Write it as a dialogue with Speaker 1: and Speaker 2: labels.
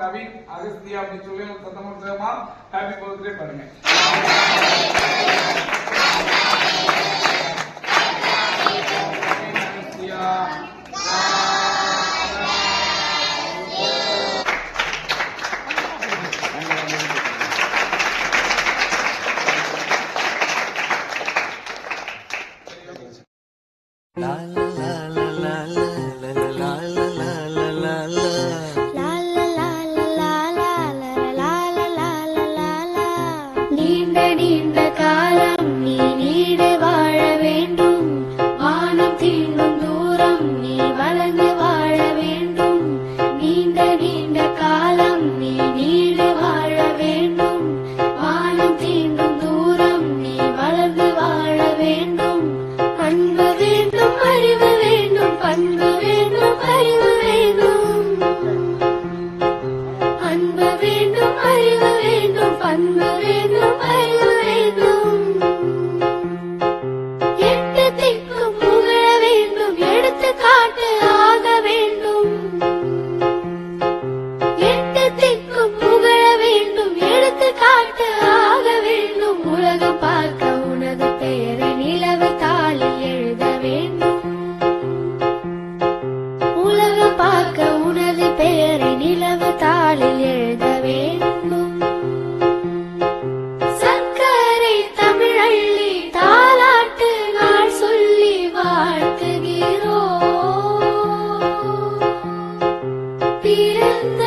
Speaker 1: நவீன் அகஸ்தியா அப்படின்னு சொல்லி சத்தமா ஹாப்பி பர்த்டே பாருங்க.
Speaker 2: நீண்ட நீண்ட காலம் நீ நீடு வாழ வேண்டும், வானம் தீண்டும் தூரம் நீ வளர்ந்து வாழ வேண்டும். நீண்ட நீண்ட காலம் நீ நீடு வாழ வேண்டும், வானம் தீண்டும் தூரம் நீ வளர்ந்து வாழ வேண்டும். அன்பு வேண்டும், அறிவு வேண்டும், பண்பு வேண்டும், அறிவு வேண்டும். அன்பு வேண்டும், அறிவு வேண்டும், பண்பு வேண்டும், அறிவு வேண்டும். எட்டு திக்கும் புகழ வேண்டும், எடுத்துக்காட்டு ஆக வேண்டும். எட்டு திக்கும் புகழ வேண்டும், எடுத்துக்காட்டு ஆக வேண்டும். உலகம் பார்க்க உனது பெயரை நிலவு தாளில் எழுத வேண்டும். உலகம் பார்க்க உனது பெயரை நிலவு தாளில் எழுத வேண்டும். சர்க்கரை தமிழள்ளி தாலாட்டு நாள் சொல்லி வாழ்த்துகிறோம். பிறந்த